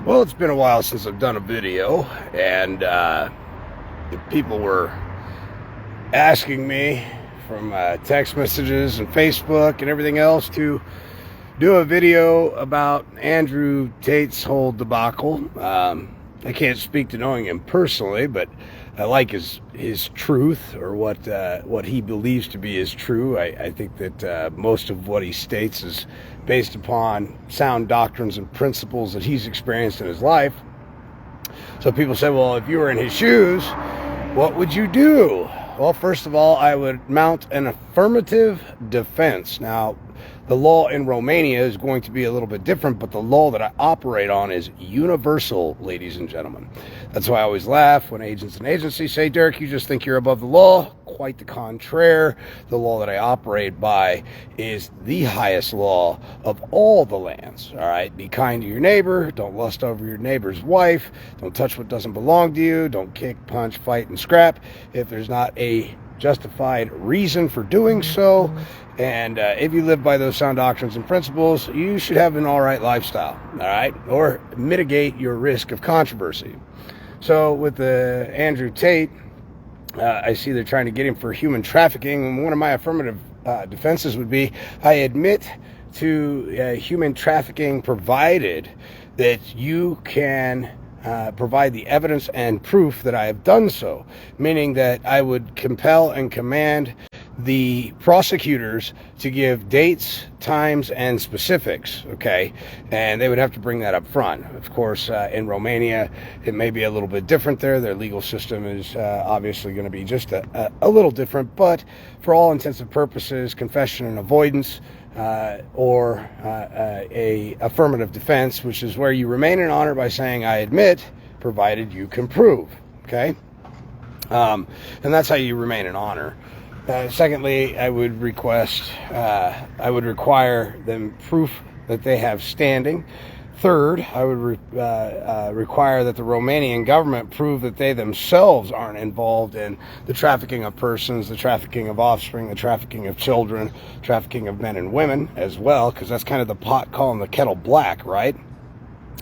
Well, it's been a while since I've done a video, and people were asking me from text messages and Facebook and everything else to do a video about Andrew Tate's whole debacle. I can't speak to knowing him personally, but I like his truth, or what he believes to be is true. I think that most of what he states is based upon sound doctrines and principles that he's experienced in his life. So people say, well, if you were in his shoes, what would you do? Well, first of all, I would mount an affirmative defense. Now, the law in Romania is going to be a little bit different, but the law that I operate on is universal, ladies and gentlemen. That's why I always laugh when agents and agencies say, Derek, you just think you're above the law. Quite the contrary. The law that I operate by is the highest law of all the lands. All right, be kind to your neighbor. Don't lust over your neighbor's wife. Don't touch what doesn't belong to you. Don't kick, punch, fight, and scrap if there's not a justified reason for doing so. And if you live by those sound doctrines and principles, you should have an all right lifestyle, all right, or mitigate your risk of controversy. So with the Andrew Tate, I see they're trying to get him for human trafficking, and one of my affirmative defenses would be, I admit to human trafficking provided that you can provide the evidence and proof that I have done so, meaning that I would compel and command the prosecutors to give dates, times, and specifics, okay? And they would have to bring that up front. Of course, in Romania, it may be a little bit different there. Their legal system is obviously going to be just a little different, but for all intents and purposes, confession and avoidance, or a affirmative defense, which is where you remain in honor by saying, I admit, provided you can prove, okay? And that's how you remain in honor. Secondly, I would require them proof that they have standing. Third, I would require that the Romanian government prove that they themselves aren't involved in the trafficking of persons, the trafficking of offspring, the trafficking of children, trafficking of men and women as well, because that's kind of the pot calling the kettle black, right?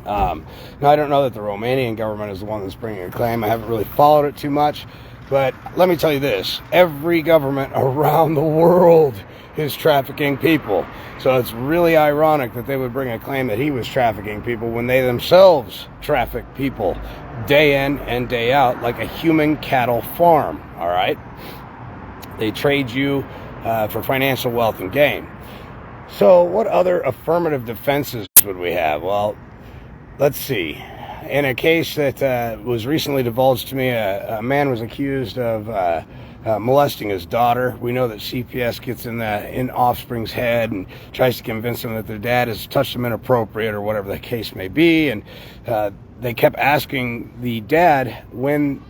Now, I don't know that the Romanian government is the one that's bringing a claim. I haven't really followed it too much. But let me tell you this, every government around the world is trafficking people. So it's really ironic that they would bring a claim that he was trafficking people when they themselves traffic people day in and day out like a human cattle farm, all right? They trade you for financial wealth and gain. So what other affirmative defenses would we have? Well, let's see. In a case that was recently divulged to me, a man was accused of molesting his daughter. We know that CPS gets in offspring's head and tries to convince them that their dad has touched them inappropriate or whatever the case may be. And they kept asking the dad when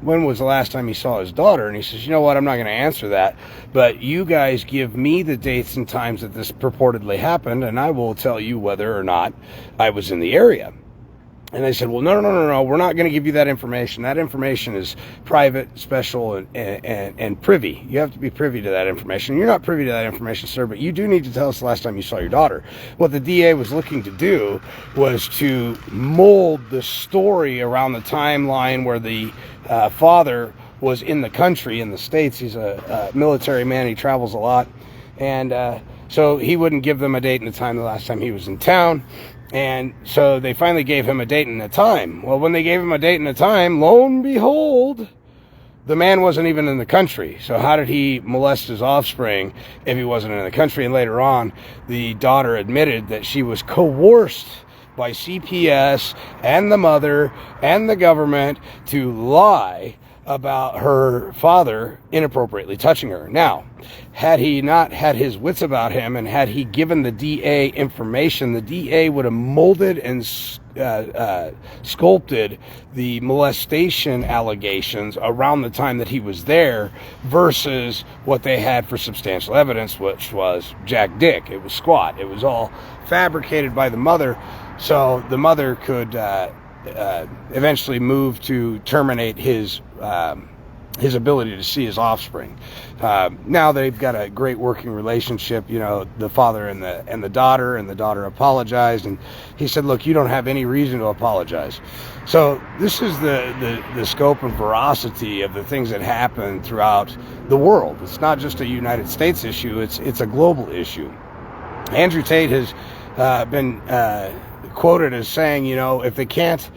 was the last time he saw his daughter? And he says, you know what, I'm not going to answer that, but you guys give me the dates and times that this purportedly happened, and I will tell you whether or not I was in the area. And they said, well, no, we're not going to give you that information. That information is private, special, and privy. You have to be privy to that information. You're not privy to that information, sir, but you do need to tell us the last time you saw your daughter. What the DA was looking to do was to mold the story around the timeline where the father was in the country, in the States. He's a military man. He travels a lot. And so he wouldn't give them a date and a time the last time he was in town. And so they finally gave him a date and a time. Well, when they gave him a date and a time, lo and behold, the man wasn't even in the country. So how did he molest his offspring if he wasn't in the country? And later on, the daughter admitted that she was coerced by CPS and the mother and the government to lie about her father inappropriately touching her. Now, had he not had his wits about him and had he given the DA information, the DA would have molded and sculpted the molestation allegations around the time that he was there versus what they had for substantial evidence, which was Jack Dick. It was squat. It was all fabricated by the mother, so the mother could eventually move to terminate his his ability to see his offspring. Now they've got a great working relationship, you know, the father and the daughter apologized, and he said, look, you don't have any reason to apologize. So this is the scope and veracity of the things that happen throughout the world. It's not just a United States issue, it's a global issue. Andrew Tate has been quoted as saying, you know, if they can't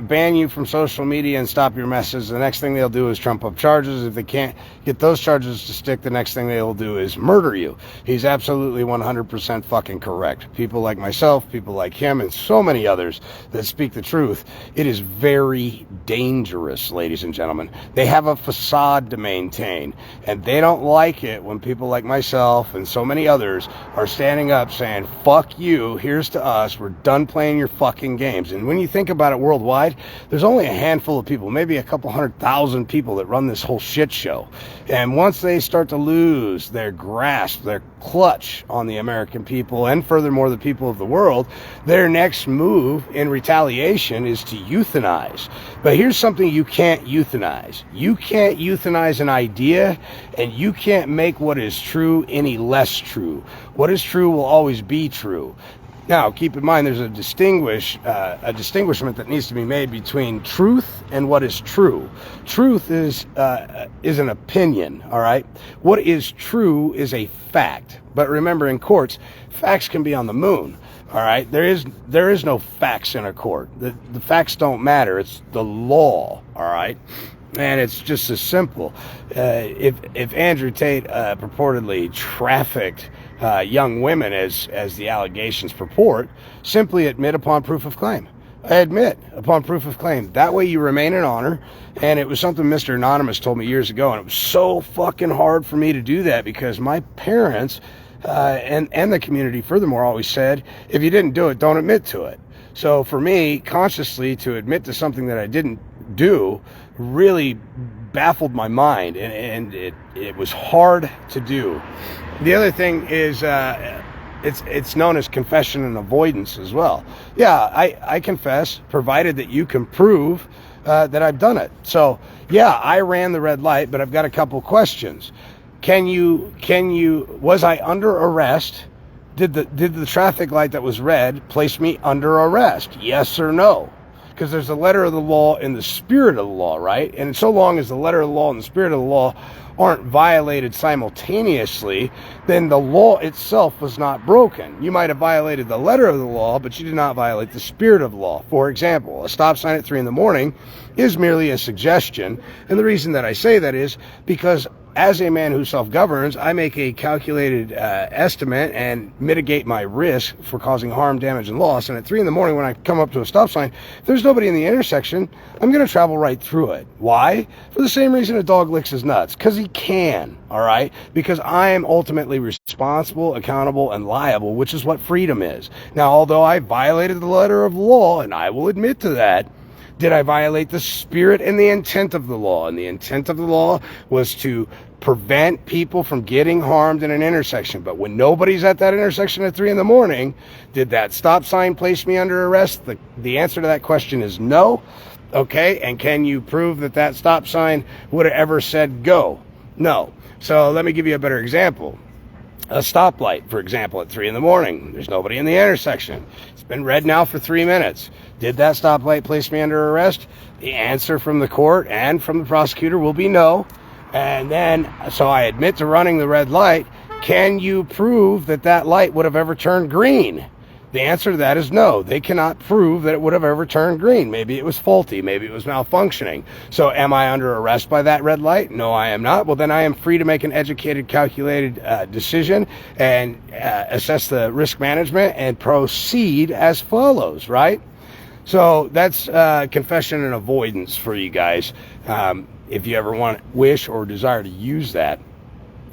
ban you from social media and stop your message, the next thing they'll do is trump up charges. If they can't get those charges to stick, the next thing they'll do is murder you. He's absolutely 100% fucking correct. People like myself, people like him, and so many others that speak the truth. It is very dangerous, ladies and gentlemen. They have a facade to maintain, and they don't like it when people like myself and so many others are standing up saying, fuck you, here's to us, we're done playing your fucking games. And when you think about it worldwide, there's only a handful of people, maybe a couple 100,000 people that run this whole shit show. And once they start to lose their grasp, their clutch on the American people, and furthermore the people of the world, their next move in retaliation is to euthanize. But here's something you can't euthanize. You can't euthanize an idea, and you can't make what is true any less true. What is true will always be true. Now, keep in mind, there's a distinguishment that needs to be made between truth and what is true. Truth is an opinion, all right? What is true is a fact. But remember, in courts, facts can be on the moon, all right? There is no facts in a court. The facts don't matter. It's the law, all right? And it's just as simple. If Andrew Tate purportedly trafficked young women, as the allegations purport, simply admit upon proof of claim. I admit upon proof of claim. That way you remain in honor. And it was something Mr. Anonymous told me years ago, and it was so fucking hard for me to do that because my parents and the community, furthermore, always said, if you didn't do it, don't admit to it. So for me, consciously to admit to something that I didn't do really baffled my mind, and it was hard to do. The other thing is it's known as confession and avoidance as well. Yeah, I confess, provided that you can prove that I've done it. So yeah, I ran the red light, but I've got a couple questions. Was I under arrest? Did the traffic light that was red place me under arrest? Yes or no? Because there's the letter of the law and the spirit of the law, right? And so long as the letter of the law and the spirit of the law aren't violated simultaneously, then the law itself was not broken. You might have violated the letter of the law, but you did not violate the spirit of the law. For example, a stop sign at 3 a.m. is merely a suggestion. And the reason that I say that is because as a man who self-governs, I make a calculated estimate and mitigate my risk for causing harm, damage, and loss. And at 3 a.m. when I come up to a stop sign, if there's nobody in the intersection, I'm going to travel right through it. Why? For the same reason a dog licks his nuts. Because he can, all right? Because I am ultimately responsible, accountable, and liable, which is what freedom is. Now, although I violated the letter of the law, and I will admit to that, did I violate the spirit and the intent of the law? And the intent of the law was to prevent people from getting harmed in an intersection. But when nobody's at that intersection at 3 a.m, did that stop sign place me under arrest? The answer to that question is no. Okay, and can you prove that that stop sign would have ever said go? No. So let me give you a better example. A stoplight, for example, at 3 a.m. There's nobody in the intersection. It's been red now for 3 minutes. Did that stoplight place me under arrest? The answer from the court and from the prosecutor will be no. And then, so I admit to running the red light. Can you prove that that light would have ever turned green? The answer to that is no. They cannot prove that it would have ever turned green. Maybe it was faulty. Maybe it was malfunctioning. So am I under arrest by that red light? No, I am not. Well, then I am free to make an educated, calculated decision and assess the risk management and proceed as follows, right? So that's confession and avoidance for you guys, if you ever wish or desire to use that.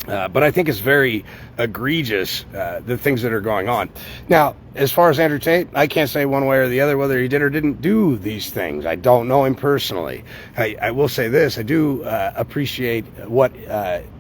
But I think it's very egregious, the things that are going on. Now, as far as Andrew Tate, I can't say one way or the other whether he did or didn't do these things. I don't know him personally. I will say this. I do appreciate what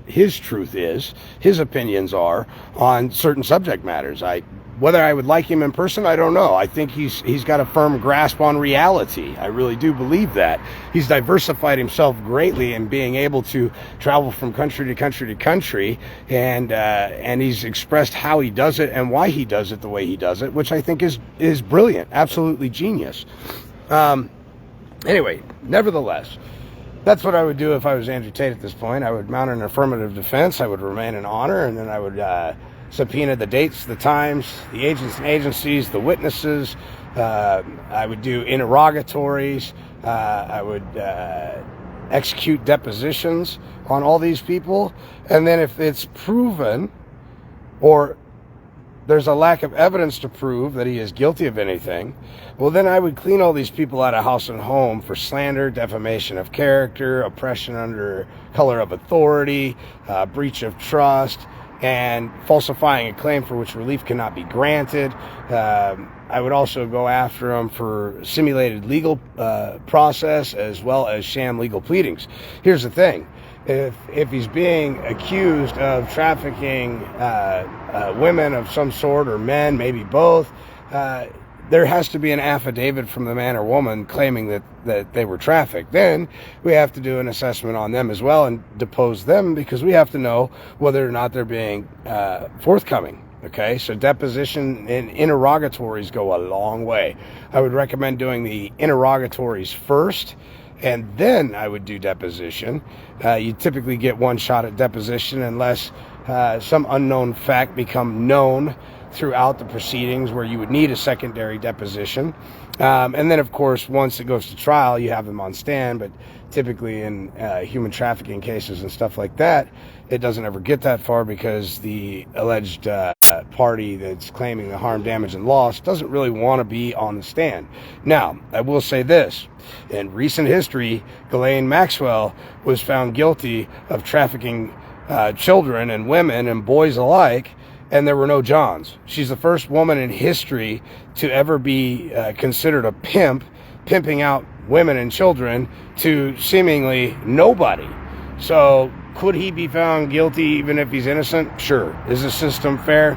his truth is, his opinions are on certain subject matters. I Whether I would like him in person, I don't know. I think he's got a firm grasp on reality. I really do believe that. He's diversified himself greatly in being able to travel from country to country to country, and he's expressed how he does it and why he does it the way he does it, which I think is brilliant, absolutely genius. Anyway, nevertheless, that's what I would do if I was Andrew Tate at this point. I would mount an affirmative defense. I would remain in honor, and then I would subpoena the dates, the times, the agents and agencies, the witnesses. I would do interrogatories. I would execute depositions on all these people. And then if it's proven, or there's a lack of evidence to prove that he is guilty of anything, well, then I would clean all these people out of house and home for slander, defamation of character, oppression under color of authority, breach of trust, and falsifying a claim for which relief cannot be granted. I would also go after him for simulated legal process as well as sham legal pleadings. Here's the thing. If he's being accused of trafficking women of some sort, or men, maybe both, there has to be an affidavit from the man or woman claiming that they were trafficked. Then we have to do an assessment on them as well and depose them, because we have to know whether or not they're being forthcoming. Okay, so deposition and interrogatories go a long way. I would recommend doing the interrogatories first, and then I would do deposition. You typically get one shot at deposition unless some unknown fact become known throughout the proceedings where you would need a secondary deposition. And then, of course, once it goes to trial, you have them on stand. But typically in human trafficking cases and stuff like that, it doesn't ever get that far, because the alleged party that's claiming the harm, damage, and loss doesn't really want to be on the stand. Now, I will say this. In recent history, Ghislaine Maxwell was found guilty of trafficking children and women and boys alike, and there were no Johns. She's the first woman in history to ever be considered a pimp, pimping out women and children to seemingly nobody. So could he be found guilty even if he's innocent? Sure. Is the system fair?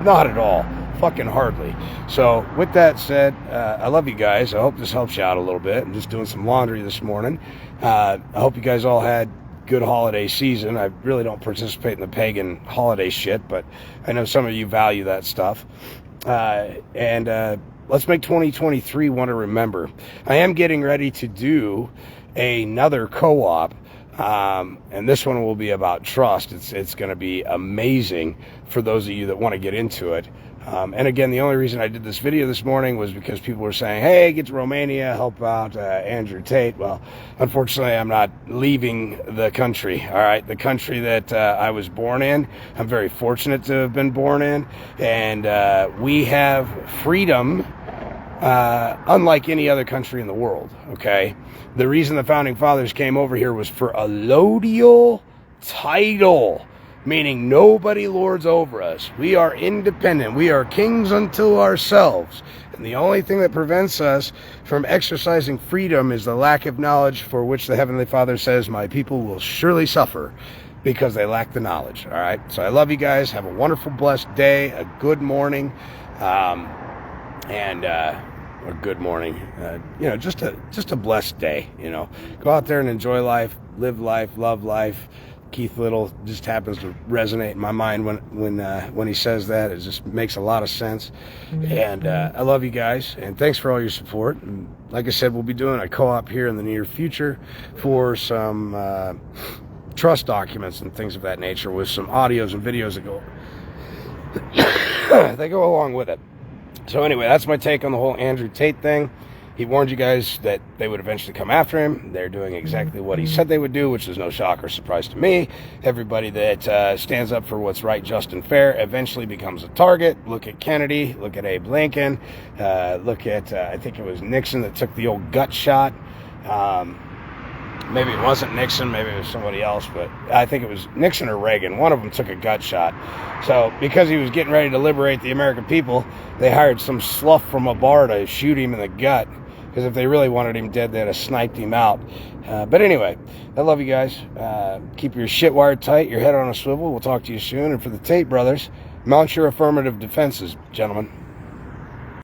Not at all. Fucking hardly. So with that said, I love you guys. I hope this helps you out a little bit. I'm just doing some laundry this morning. I hope you guys all had good holiday season. I really don't participate in the pagan holiday shit, but I know some of you value that stuff. And let's make 2023 one to remember. I am getting ready to do another co-op, and this one will be about trust. It's going to be amazing for those of you that want to get into it. And again, the only reason I did this video this morning was because people were saying, hey, get to Romania, help out Andrew Tate. Well, unfortunately, I'm not leaving the country, all right? The country that I was born in, I'm very fortunate to have been born in, and we have freedom unlike any other country in the world, okay? The reason the Founding Fathers came over here was for a allodial title, meaning nobody lords over us. We are independent. We are kings unto ourselves. And the only thing that prevents us from exercising freedom is the lack of knowledge, for which the Heavenly Father says, my people will surely suffer because they lack the knowledge. All right. So I love you guys. Have a wonderful, blessed day, a good morning, or good morning, just a blessed day. Go out there and enjoy life, live life, love life. Keith Little just happens to resonate in my mind when he says that. It just makes a lot of sense. And I love you guys, and thanks for all your support. And like I said, we'll be doing a co-op here in the near future for some trust documents and things of that nature, with some audios and videos that go along with it. So anyway, that's my take on the whole Andrew Tate thing. He warned you guys that they would eventually come after him. They're doing exactly what he said they would do, which is no shock or surprise to me. Everybody that stands up for what's right, just, and fair eventually becomes a target. Look at Kennedy. Look at Abe Lincoln. Look at, I think it was Nixon that took the old gut shot. Maybe it wasn't Nixon. Maybe it was somebody else. But I think it was Nixon or Reagan. One of them took a gut shot. So because he was getting ready to liberate the American people, they hired some slough from a bar to shoot him in the gut. Because if they really wanted him dead, they'd have sniped him out. But anyway, I love you guys. Keep your shit wired tight, your head on a swivel. We'll talk to you soon. And for the Tate brothers, Mount your affirmative defenses, gentlemen.